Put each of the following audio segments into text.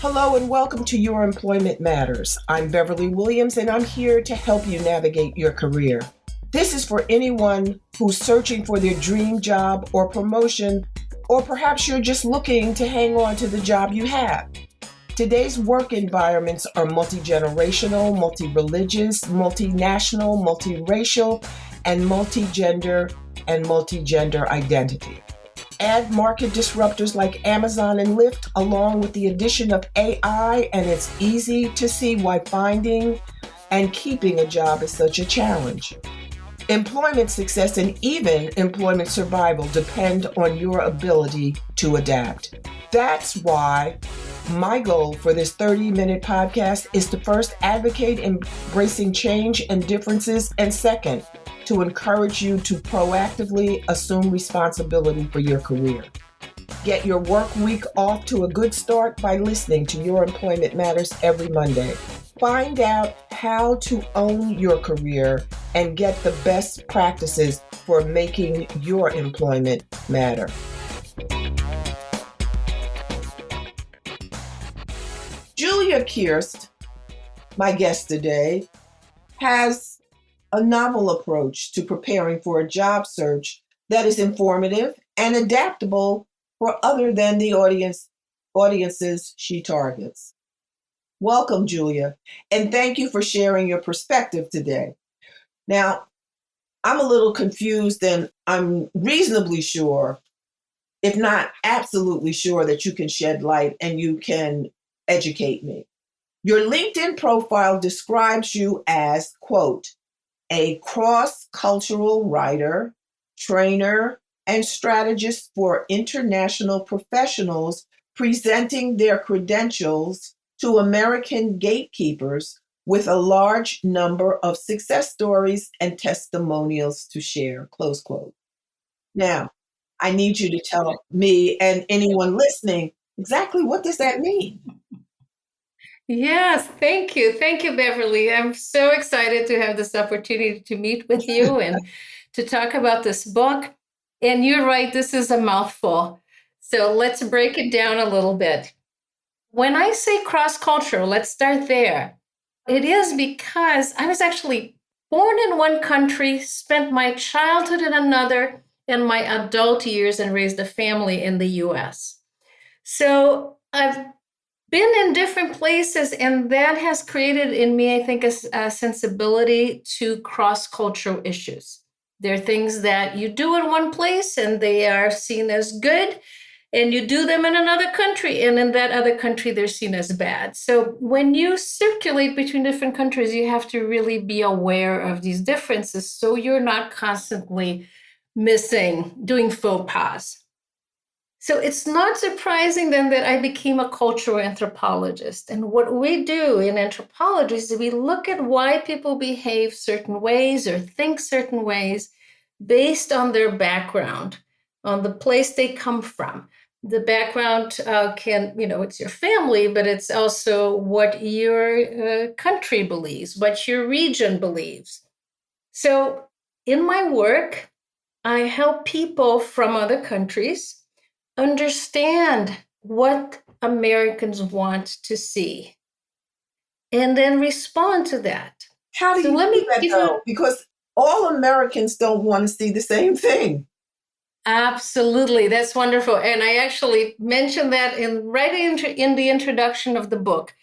Hello and welcome to Your Employment Matters. I'm Beverly Williams and I'm here to help you navigate your career. This is for anyone who's searching for their dream job or promotion, or perhaps you're just looking to hang on to the job you have. Today's work environments are multi-generational, multi-religious, multinational, multiracial, and multi-gender identity. Add market disruptors like Amazon and Lyft, along with the addition of AI, and it's easy to see why finding and keeping a job is such a challenge. Employment success and even employment survival depend on your ability to adapt. That's why my goal for this 30-minute podcast is to first advocate embracing change and differences, and second, to encourage you to proactively assume responsibility for your career. Get your work week off to a good start by listening to Your Employment Matters every Monday. Find out how to own your career and get the best practices for making your employment matter. Julia Kirst, my guest today, has a novel approach to preparing for a job search that is informative and adaptable for other than the audiences she targets. Welcome, Julia, and thank you for sharing your perspective today. Now, I'm a little confused and I'm reasonably sure, if not absolutely sure, that you can shed light and you can educate me. Your LinkedIn profile describes you as, quote, a cross-cultural writer, trainer, and strategist for international professionals presenting their credentials to American gatekeepers with a large number of success stories and testimonials to share, close quote. Now, I need you to tell me and anyone listening exactly what does that mean? Yes, thank you. Thank you, Beverly. I'm so excited to have this opportunity to meet with you and to talk about this book. And you're right, this is a mouthful. So let's break it down a little bit. When I say cross cultural, let's start there. It is because I was actually born in one country, spent my childhood in another, and my adult years and raised a family in the US. So I've been in different places, and that has created in me, I think, a sensibility to cross-cultural issues. There are things that you do in one place and they are seen as good, and you do them in another country, and in that other country they're seen as bad. So when you circulate between different countries, you have to really be aware of these differences so you're not constantly doing faux pas. So it's not surprising then that I became a cultural anthropologist. And what we do in anthropology is we look at why people behave certain ways or think certain ways based on their background, on the place they come from. The background it's your family, but it's also what your country believes, what your region believes. So in my work, I help people from other countries understand what Americans want to see and then respond to that. How do you do that though? Because all Americans don't want to see the same thing. Absolutely. That's wonderful. And I actually mentioned that in the introduction of the book.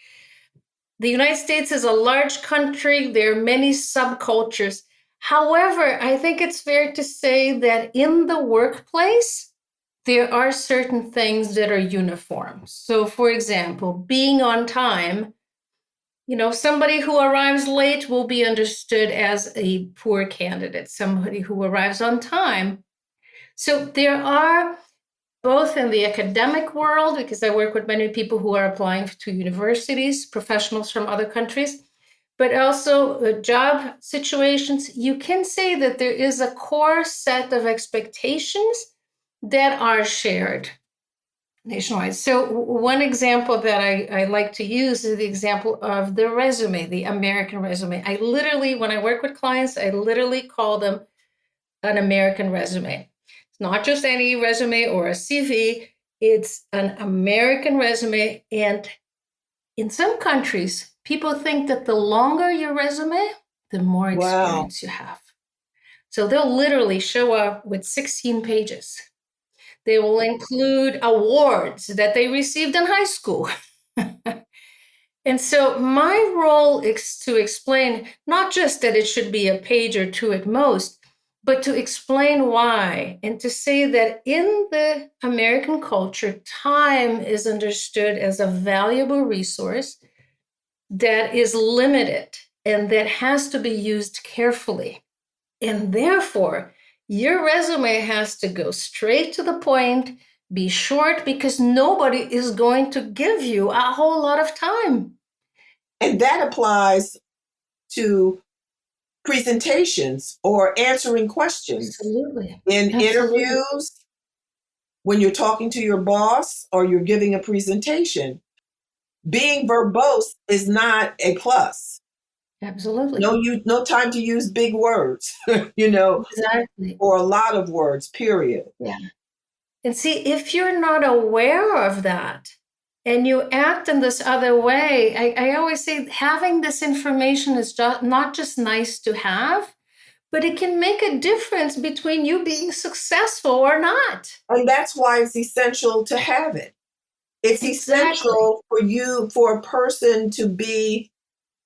The United States is a large country. There are many subcultures. However, I think it's fair to say that in the workplace, there are certain things that are uniform. So, for example, being on time, somebody who arrives late will be understood as a poor candidate, somebody who arrives on time. So there are, both in the academic world, because I work with many people who are applying to universities, professionals from other countries, but also job situations, you can say that there is a core set of expectations that are shared nationwide. So one example that I like to use is the example of the resume, the American resume. When I work with clients, I literally call them an American resume. It's not just any resume or a CV. It's an American resume, and In some countries, people think that the longer your resume, the more Wow. experience you have. So they'll literally show up with 16 pages. They will include awards that they received in high school. And so my role is to explain not just that it should be a page or two at most, but to explain why and to say that in the American culture, time is understood as a valuable resource that is limited and that has to be used carefully. And therefore, your resume has to go straight to the point, be short, because nobody is going to give you a whole lot of time. And that applies to presentations or answering questions Absolutely. in Absolutely. interviews, when you're talking to your boss or you're giving a presentation. Being verbose is not a plus. Absolutely. No time to use big words, you know, Exactly. or a lot of words, period. Yeah. And see, if you're not aware of that and you act in this other way, I always say having this information is not just nice to have, but it can make a difference between you being successful or not. And that's why it's essential to have it. It's Exactly. essential for you, for a person to be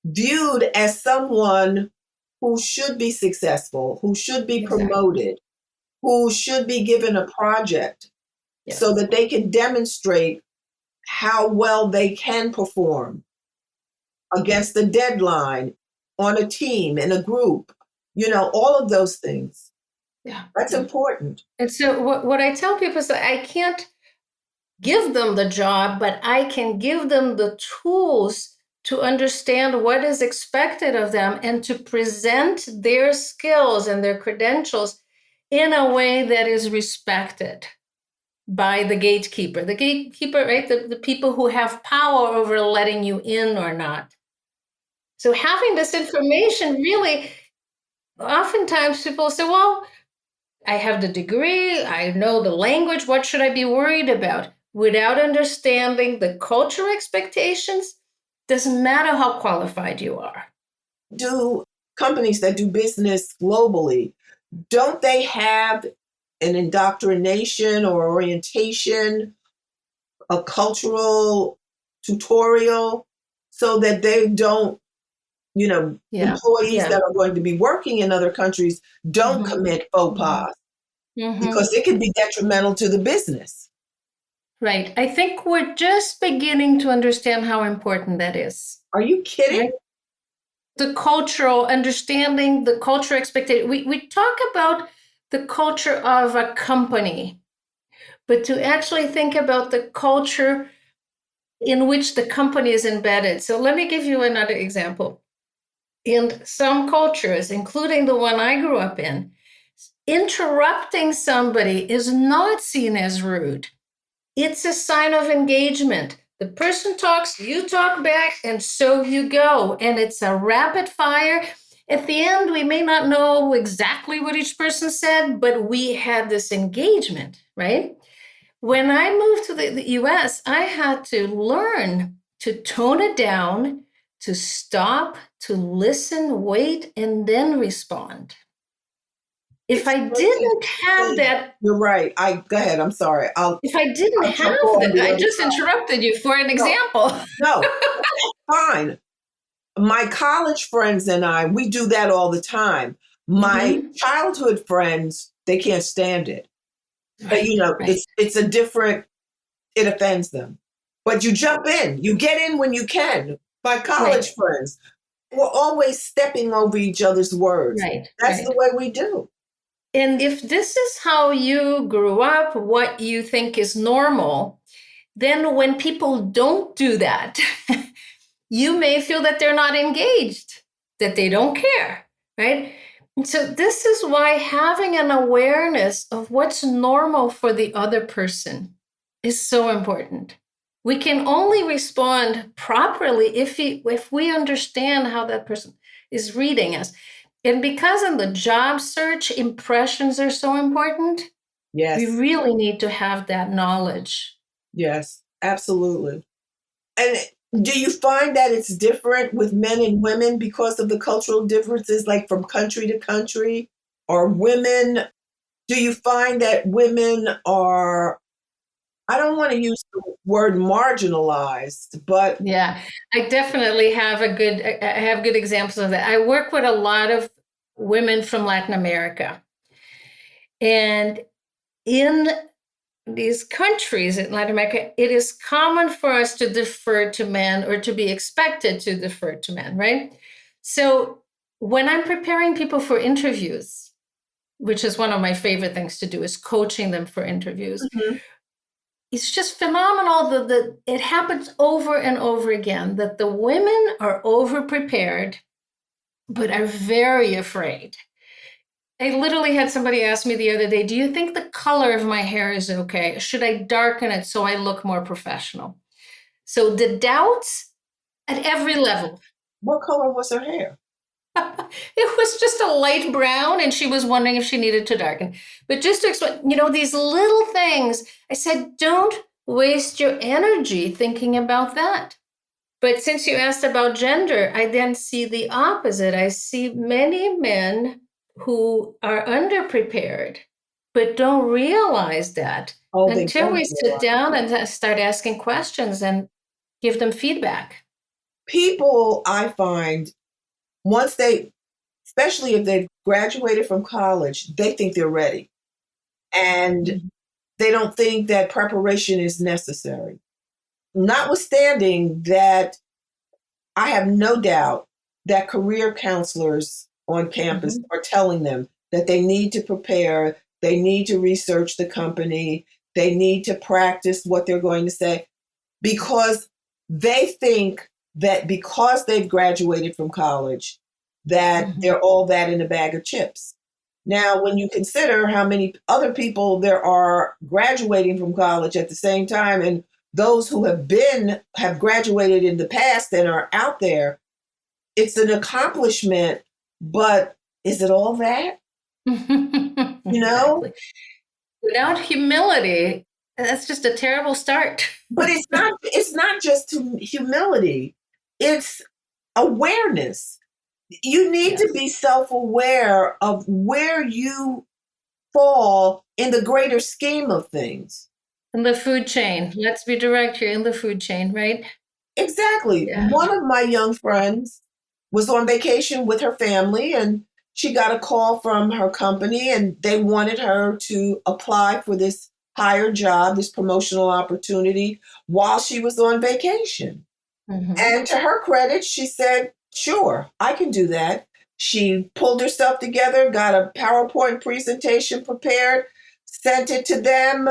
viewed as someone who should be successful, who should be Exactly. promoted, who should be given a project so Yes. that they can demonstrate how well they can perform against a deadline, on a team, in a group, all of those things. Yeah. That's Yeah. important. And so what I tell people is that I can't give them the job, but I can give them the tools to understand what is expected of them and to present their skills and their credentials in a way that is respected by the gatekeeper. The gatekeeper, right? The people who have power over letting you in or not. So having this information really, oftentimes people say, well, I have the degree, I know the language, what should I be worried about? Without understanding the cultural expectations, doesn't matter how qualified you are. Do companies that do business globally, don't they have an indoctrination or orientation, a cultural tutorial, so that they don't, Yeah, employees yeah. that are going to be working in other countries don't Hmm. commit faux Hmm. pas, Hmm. because it can be detrimental to the business. Right. I think we're just beginning to understand how important that is. Are you kidding? Right. The cultural understanding, the cultural expectation. We talk about the culture of a company, but to actually think about the culture in which the company is embedded. So let me give you another example. In some cultures, including the one I grew up in, interrupting somebody is not seen as rude. It's a sign of engagement. The person talks, you talk back, and so you go. And it's a rapid fire. At the end, we may not know exactly what each person said, but we had this engagement, right? When I moved to the US, I had to learn to tone it down, to stop, to listen, wait, and then respond. If It's I crazy didn't to have think. that, You're right. I Go ahead. I'm sorry. if I didn't I'll jump have on that, the I other just side. interrupted you for an No, example. no, fine. My college friends and I, we do that all the time. My Hmm. childhood friends, they can't stand it. But Right, right. it's a different, it offends them. But you jump in, you get in when you can. My Right, college friends, we're always stepping over each other's words. right, That's the right. way we do. And if this is how you grew up, what you think is normal, then when people don't do that, you may feel that they're not engaged, that they don't care, right? And so, this is why having an awareness of what's normal for the other person is so important. We can only respond properly if we understand how that person is reading us. And because in the job search, impressions are so important, we Yes, really need to have that knowledge. yes, absolutely. And Do you find that it's different with men and women because of the cultural differences, like from country to country? Or women, do you find that women are, I don't want to use the word marginalized, but Yeah, I definitely have I have good examples of that. I work with a lot of women from Latin America. And in these countries in Latin America, it is common for us to defer to men or to be expected to defer to men, right? So when I'm preparing people for interviews, which is one of my favorite things to do, is coaching them for interviews. Mhm. It's just phenomenal that it happens over and over again that the women are over prepared, but are very afraid. I literally had somebody ask me the other day, do you think the color of my hair is okay? Should I darken it so I look more professional? So the doubts at every level. What color was her hair? It was just a light brown, and she was wondering if she needed to darken. But just to explain, these little things, I said, don't waste your energy thinking about that. But since you asked about gender, I then see the opposite. I see many men who are underprepared, but don't realize that Oh, they until don't we sit realize. down and start asking questions and give them feedback. People, I find, once they, especially if they've graduated from college, they think they're ready. And Mhm. they don't think that preparation is necessary. Notwithstanding that, I have no doubt that career counselors on campus Mhm. are telling them that they need to prepare, they need to research the company, they need to practice what they're going to say, because they think that because they've graduated from college, that Mhm. they're all that in a bag of chips. Now, when you consider how many other people there are graduating from college at the same time, and those who have graduated in the past and are out there, it's an accomplishment, but is it all that? You know? Exactly. Without humility, that's just a terrible start. But it's not just humility. It's awareness. You need to Yes. be self-aware of where you fall in the greater scheme of things. In the food chain. Let's be direct here, in the food chain, right? Exactly. Yeah. One of my young friends was on vacation with her family, and she got a call from her company, and they wanted her to apply for this higher job, this promotional opportunity while she was on vacation. Hmm. And to her credit, she said, sure, I can do that. She pulled herself together, got a PowerPoint presentation prepared, sent it to them,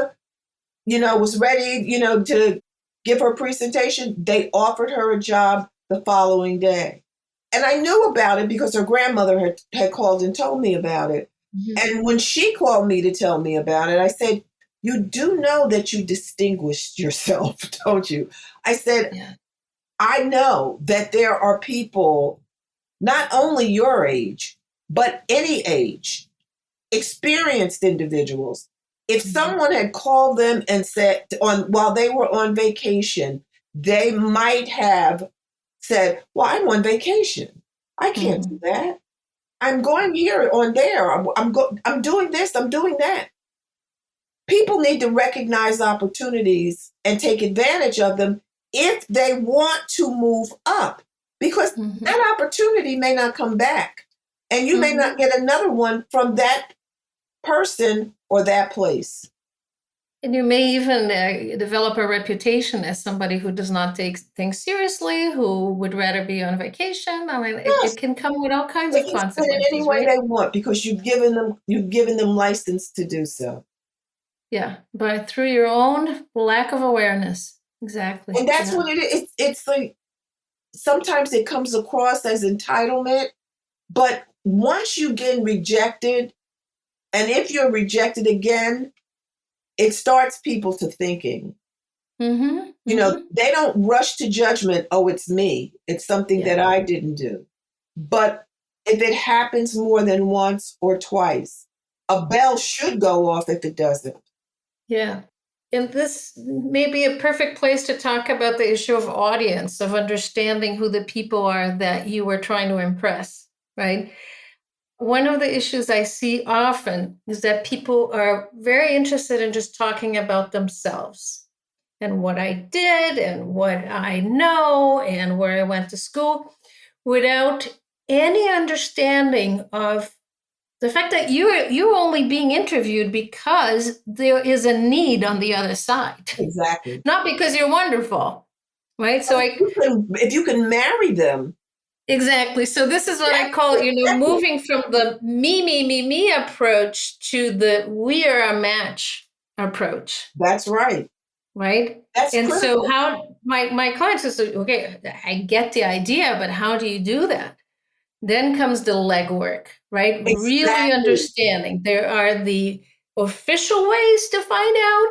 was ready, to give her presentation. They offered her a job the following day. And I knew about it because her grandmother had called and told me about it. Hmm. And when she called me to tell me about it, I said, you do know that you distinguished yourself, don't you? I said, Yeah. I know that there are people, not only your age, but any age, experienced individuals. If Hmm. someone had called them and said on while they were on vacation, they might have said, "Well, I'm on vacation. I can't do Hmm. that. I'm going here on there. I'm doing this. I'm doing that." People need to recognize opportunities and take advantage of them if they want to move up, because Hmm. that opportunity may not come back, and you may not Hmm. get another one from that person or that place. And you may even develop a reputation as somebody who does not take things seriously, who would rather be on vacation. I mean, it Yes, can come with all kinds they of can spin it any consequences, way right? they want because you've given them license to do so. Yeah, but through your own lack of awareness. Exactly. And that's Yeah. what it is. It's like sometimes it comes across as entitlement, but once you get rejected, and if you're rejected again, it starts people to thinking. Hmm. Hmm. They don't rush to judgment. Oh, it's me. It's something Yeah. that I didn't do. But if it happens more than once or twice, a bell should go off if it doesn't. Yeah. And this may be a perfect place to talk about the issue of audience, of understanding who the people are that you were trying to impress, right? One of the issues I see often is that people are very interested in just talking about themselves and what I did and what I know and where I went to school without any understanding of the fact that you're only being interviewed because there is a need on the other side, Exactly. not because you're wonderful, right? So If you can marry them, exactly. So this is what I call, that's moving from the me approach to the we are a match approach, that's right. right? That's And so critical. how my clients is okay, I get the idea, but how do you do that? Then comes the legwork, right? Really Exactly. understanding there are the official ways to find out.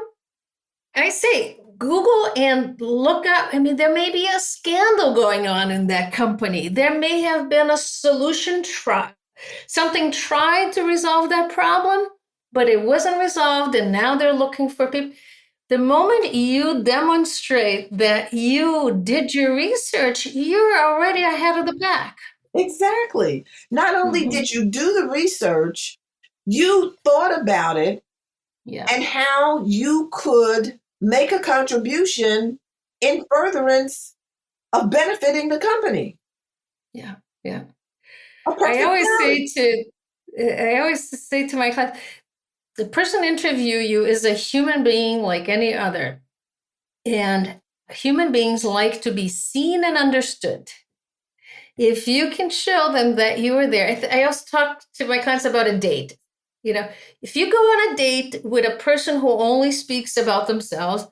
I say Google and look up. I mean, there may be a scandal going on in that company. There may have been a solution tried, something tried to resolve that problem, but it wasn't resolved. And now they're looking for people. The moment you demonstrate that you did your research, you're already ahead of the pack. Exactly. Not only Mhm. did you do the research, you thought about it Yeah, and how you could make a contribution in furtherance of benefiting the company. yeah, yeah. A I perfect always say marriage. to I always say to my clients, the person interview you is a human being like any other. And human beings like to be seen and understood. If you can show them that you were there, I also talk to my clients about a date. If you go on a date with a person who only speaks about themselves,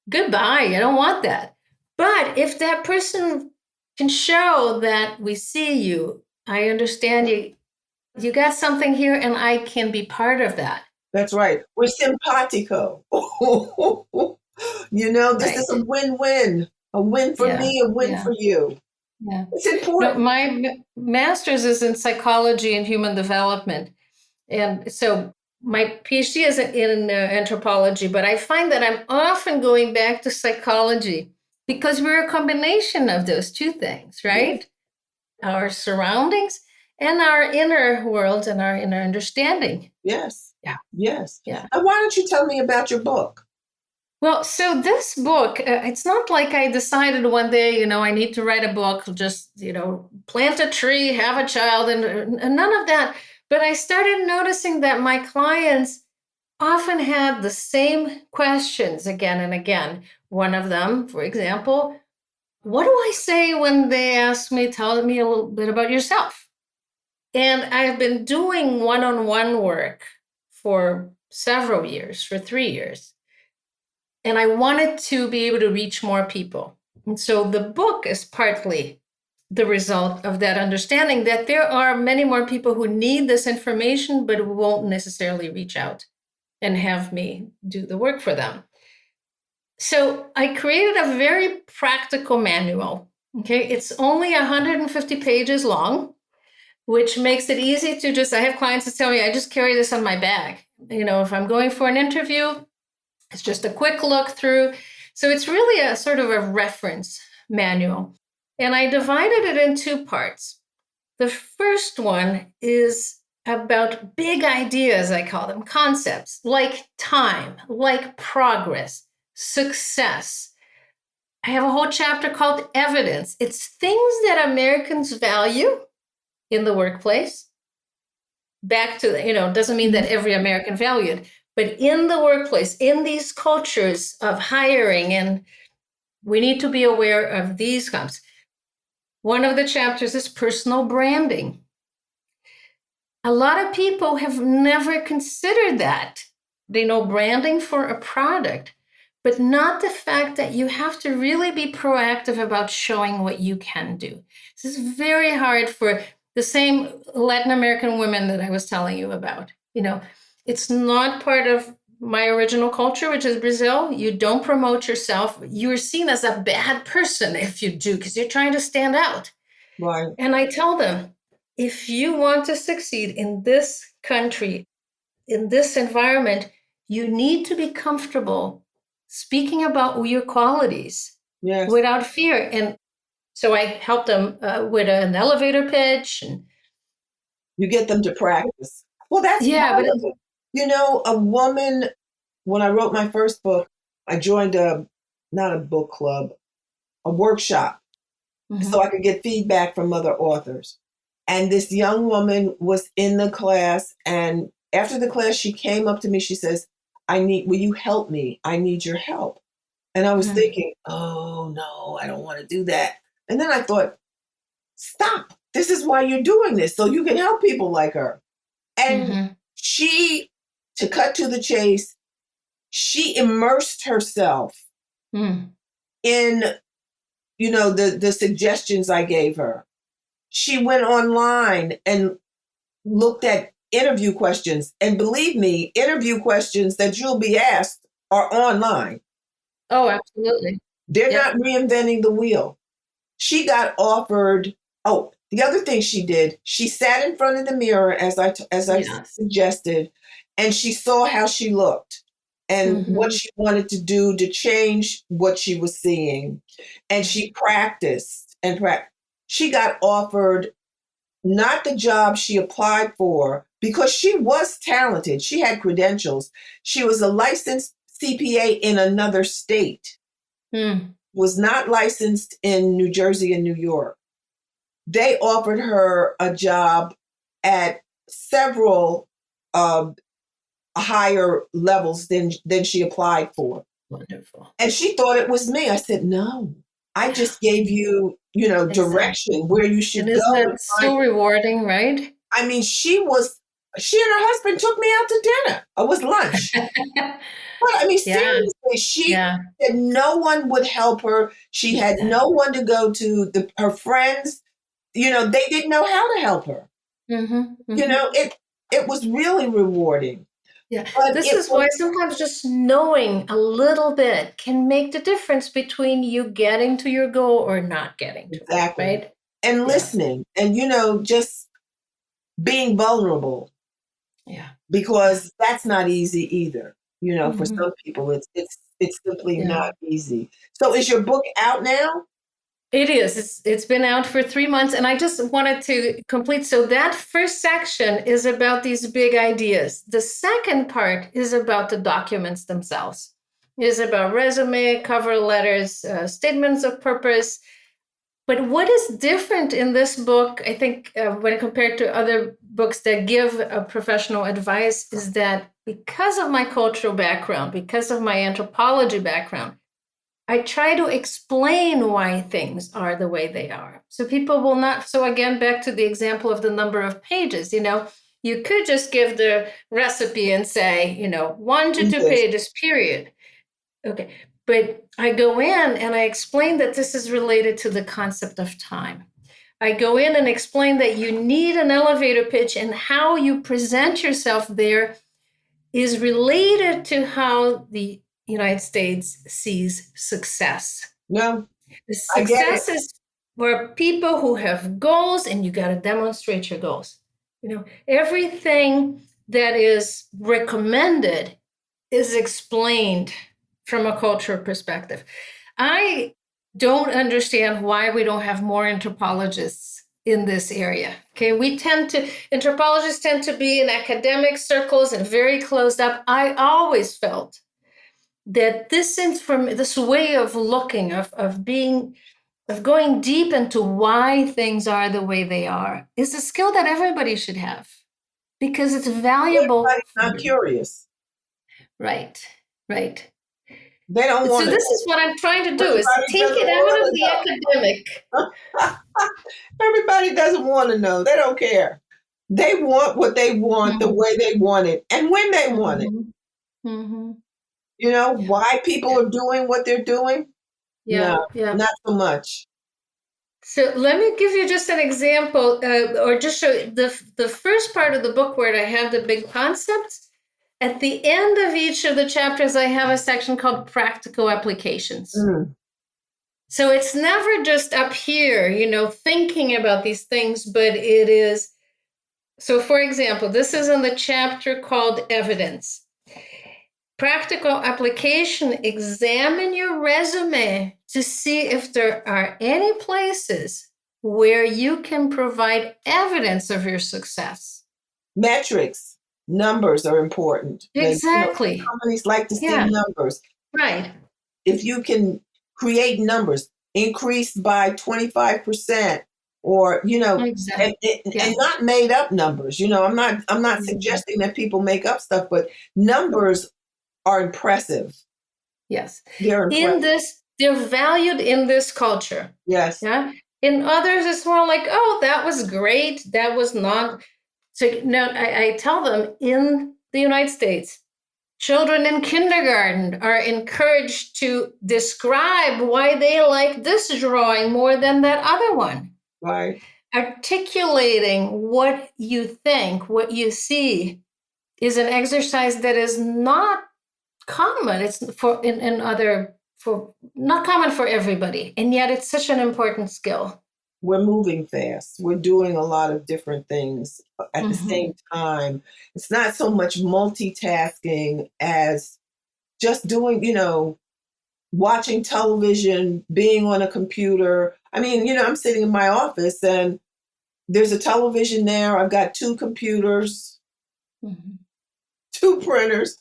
goodbye. I don't want that. But if that person can show that we see you, I understand you got something here, and I can be part of that. That's right. We're simpatico. This is Right. a win-win. A win for Yeah. me, a win Yeah. for you. Yeah. It's No, important. my master's is in psychology and human development. And so my PhD is in anthropology, but I find that I'm often going back to psychology because we're a combination of those two things, Yes, right? Our surroundings and our inner world and our inner understanding. yes, Yeah. yes. Yeah. Now, why don't you tell me about your book? Well, so this book, it's not like I decided one day, I need to write a book, just, plant a tree, have a child, and none of that. But I started noticing that my clients often had the same questions again and again. One of them, for example, what do I say when they ask me, tell me a little bit about yourself? And I've been doing one on one work for several years, for 3 years. And I wanted to be able to reach more people. And so the book is partly the result of that understanding that there are many more people who need this information, but won't necessarily reach out and have me do the work for them. So I created a very practical manual. Okay, it's only 150 pages long, which makes it easy to I have clients that tell me, I just carry this on my bag. If I'm going for an interview, it's just a quick look through. So it's really a sort of a reference manual. And I divided it in two parts. The first one is about big ideas, I call them concepts, like time, like progress, success. I have a whole chapter called evidence. It's things that Americans value in the workplace. Back to, doesn't mean that every American valued, but in the workplace, in these cultures of hiring, and we need to be aware of these concepts. One of the chapters is personal branding. A lot of people have never considered that. They know branding for a product, but not the fact that you have to really be proactive about showing what you can do. This is very hard for the same Latin American women that I was telling you about. It's not part of my original culture, which is Brazil. You don't promote yourself. You're seen as a bad person if you do, because you're trying to stand out. Right. And I tell them, if you want to succeed in this country, in this environment, you need to be comfortable speaking about your qualities Yes. without fear. And so I helped them with an elevator pitch. And You get them to practice. Well, that's yeah, part but of it. A woman, when I wrote my first book, I joined not a book club, a workshop, so I could get feedback from other authors. And this young woman was in the class, and after the class, she came up to me. She says, will you help me? I need your help. And I was thinking, oh no, I don't want to do that. And then I thought, stop. This is why you're doing this, so you can help people like her. And to cut to the chase, she immersed herself in, the suggestions I gave her. She went online and looked at interview questions. And believe me, interview questions that you'll be asked are online. Oh, absolutely. They're not reinventing the wheel. She got offered. Oh, the other thing she did, she sat in front of the mirror as I suggested, and she saw how she looked and what she wanted to do to change what she was seeing. And she practiced and practiced. She got offered not the job she applied for because she was talented. She had credentials. She was a licensed CPA in another state. Was not licensed in New Jersey and New York. They offered her a job at several higher levels than she applied for. Wonderful. And she thought it was me. I said, no, I just gave you, direction where you should go. Isn't that so rewarding, right? I mean, she and her husband took me out to dinner. It was lunch. But I mean, seriously, she said no one would help her. She had no one to go to. Her friends, they didn't know how to help her. It was really rewarding. Yeah, this is why sometimes just knowing a little bit can make the difference between you getting to your goal or not getting to it, right? And listening and, just being vulnerable. Yeah. Because that's not easy either. For some people, it's simply not easy. So is your book out now? It is. It's been out for 3 months, and I just wanted to complete. So that first section is about these big ideas. The second part is about the documents themselves. It is about resume, cover letters, statements of purpose. But what is different in this book, I think, when compared to other books that give professional advice, is that because of my cultural background, because of my anthropology background, I try to explain why things are the way they are. So people will not. So again, back to the example of the number of pages, you could just give the recipe and say, 1 to 2 pages, period. Okay. But I go in and I explain that this is related to the concept of time. I go in and explain that you need an elevator pitch and how you present yourself there is related to how the United States sees success. No, the success is for people who have goals, and you got to demonstrate your goals. Everything that is recommended is explained from a cultural perspective. I don't understand why we don't have more anthropologists in this area. Okay, anthropologists tend to be in academic circles and very closed up. I always felt that this way of looking, of going deep into why things are the way they are, is a skill that everybody should have because it's valuable. Everybody's not curious. Right. They don't want. So this is what I'm trying to do: is take it out of the academic. Everybody doesn't want to know. They don't care. They want what they want the way they want it and when they want it. Why people are doing what they're doing? No, not so much. So let me give you just an example, or just show you the first part of the book where I have the big concepts. At the end of each of the chapters, I have a section called practical applications. So it's never just up here, thinking about these things, but it is. So for example, this is in the chapter called evidence. practical application, examine your resume to see if there are any places where you can provide evidence of your success. Metrics, numbers are important. Exactly. Companies like to see Yeah. numbers. Right. If you can create numbers, increased by 25%, or Exactly. and not made up numbers. I'm not suggesting that people make up stuff, but numbers are impressive. Yes. They're impressive. They're valued in this culture. Yes. Yeah. In others, it's more like, oh, that was great. That was not. So no, I tell them in the United States, children in kindergarten are encouraged to describe why they like this drawing more than that other one. Right. Articulating what you think, what you see, is an exercise that is not common. It's for not common for everybody, and yet it's such an important skill. We're moving fast. We're doing a lot of different things at the same time. It's not so much multitasking as just doing, watching television, being on a computer. I mean, I'm sitting in my office and there's a television there. I've got two computers, two printers.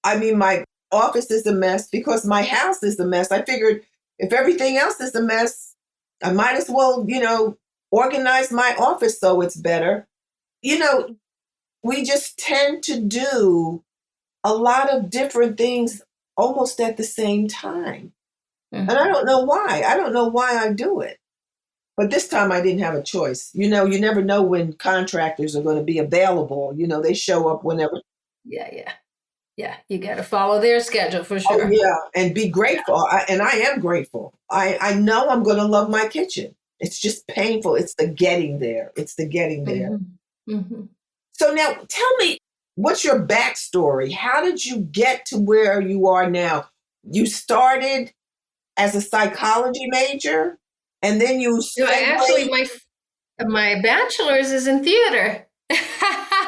I mean, my office is a mess because my house is a mess. I figured if everything else is a mess, I might as well, organize my office so it's better. We just tend to do a lot of different things almost at the same time. And I don't know why. I don't know why I do it. But this time I didn't have a choice. You never know when contractors are going to be available. They show up whenever. Yeah. You got to follow their schedule for sure. Oh, yeah. And be grateful. And I am grateful. I know I'm going to love my kitchen. It's just painful. It's the getting there. So now tell me, what's your backstory? How did you get to where you are now? You started as a psychology major, and then you actually, my bachelor's is in theater.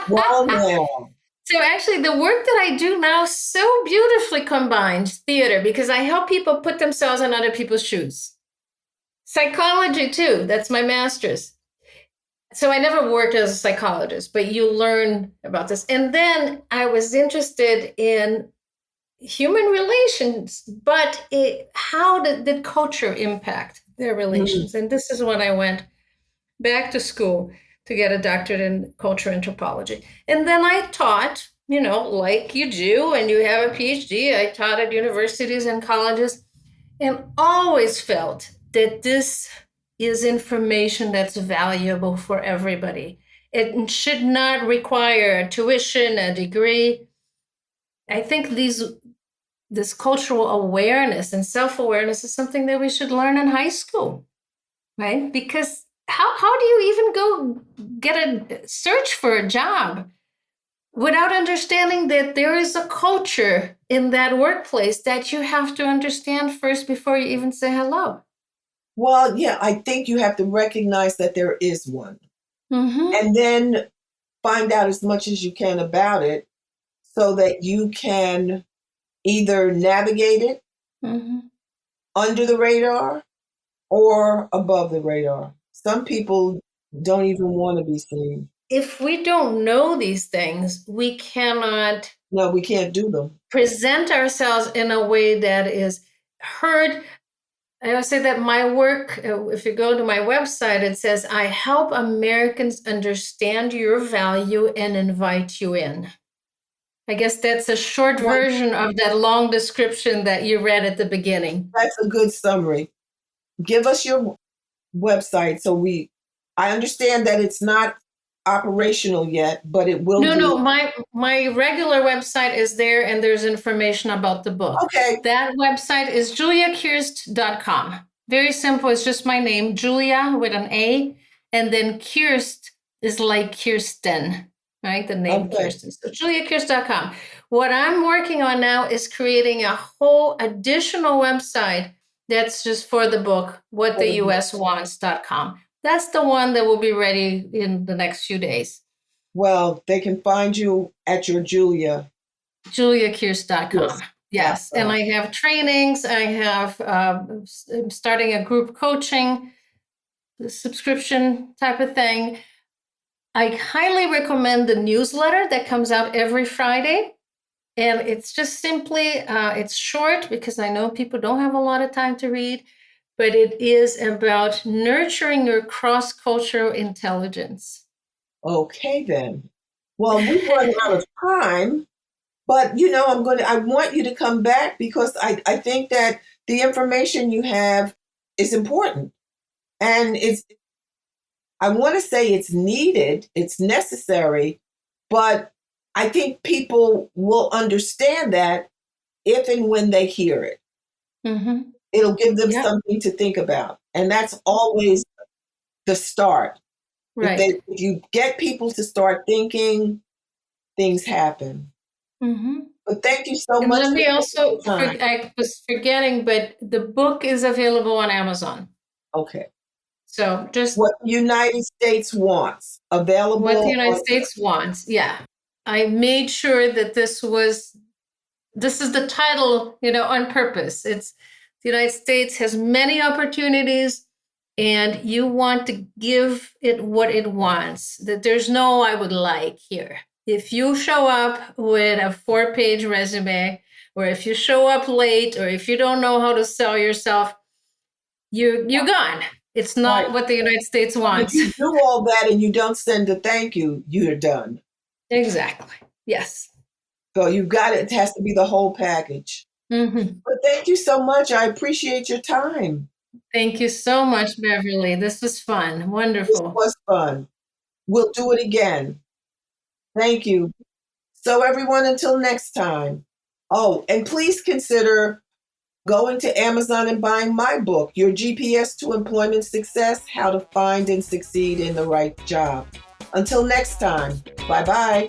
Well, now. So actually, the work that I do now so beautifully combines theater because I help people put themselves in other people's shoes. Psychology too, that's my master's. So I never worked as a psychologist, but you learn about this. And then I was interested in human relations, but how did culture impact their relations? And this is when I went back to school to get a doctorate in cultural anthropology. And then I taught, like you do, and you have a PhD. I taught at universities and colleges and always felt that this is information that's valuable for everybody. It should not require a tuition, a degree. I think this cultural awareness and self-awareness is something that we should learn in high school, right? Because how do you even go get a search for a job without understanding that there is a culture in that workplace that you have to understand first before you even say hello? Well, yeah, I think you have to recognize that there is one. And then find out as much as you can about it so that you can either navigate it under the radar or above the radar. Some people don't even want to be seen. If we don't know these things, we cannot. No, we can't do them. Present ourselves in a way that is heard. I always say that my work, if you go to my website, it says, I help Americans understand your value and invite you in. I guess that's a short version of that long description that you read at the beginning. That's a good summary. Give us your website I understand that it's not operational yet, but it will be. No, my regular website is there and there's information about the book. Okay. That website is juliakirst.com. Very simple. It's just my name, Julia with an A, and then Kirst is like Kirsten, right? The name Kirsten. So juliakirst.com. What I'm working on now is creating a whole additional website that's just for the book, whattheuswants.com. That's the one that will be ready in the next few days. Well, they can find you at your Julia JuliaKirst.com. Yes. And Yes. I have trainings. I have I'm starting a group coaching subscription type of thing. I highly recommend the newsletter that comes out every Friday. And it's just simply, it's short because I know people don't have a lot of time to read, but it is about nurturing your cross-cultural intelligence. Okay, then. Well, we've run out of time, but I want you to come back because I think that the information you have is important. And I want to say it's needed, it's necessary, but I think people will understand that if and when they hear it. Mm-hmm. It'll give them Yeah, something to think about. And that's always the start. right. If you get people to start thinking, things happen. Mm-hmm. But thank you so And much let for me taking also, the time. I was forgetting, but the book is available on Amazon. Okay. So just What the United States wants what the available United on. States wants. Yeah. I made sure that this is the title, on purpose. It's the United States has many opportunities and you want to give it what it wants. That there's no I would like here. If you show up with a 4-page resume, or if you show up late, or if you don't know how to sell yourself, you're gone. It's Right. not what the United States If wants. you do all that and you don't send a thank you, you're done. Exactly. Yes. So you've got it. It has to be the whole package. Hmm. But thank you so much. I appreciate your time. Thank you so much, Beverly. This was fun. This Wonderful. was fun. We'll do it again. Thank you. So, everyone, until next time. Oh, and please consider going to Amazon and buying my book, Your GPS to Employment Success: How to Find and Succeed in the Right Job. Until next time, bye bye.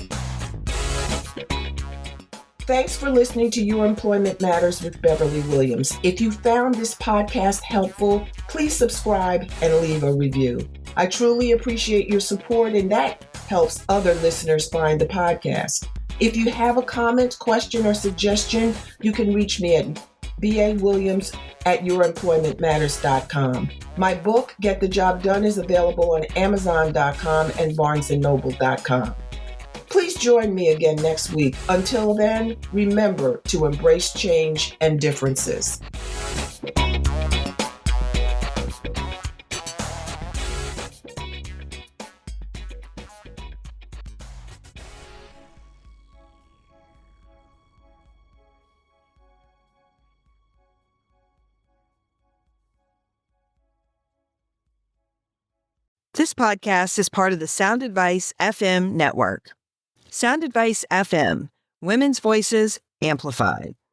Thanks for listening to Your Employment Matters with Beverly Williams. If you found this podcast helpful, please subscribe and leave a review. I truly appreciate your support, and that helps other listeners find the podcast. If you have a comment, question, or suggestion, you can reach me at bawilliams@youremploymentmatters.com. My book, Get the Job Done, is available on Amazon.com and BarnesandNoble.com. Please join me again next week. Until then, remember to embrace change and differences. This podcast is part of the Sound Advice FM network. Sound Advice FM, women's voices amplified.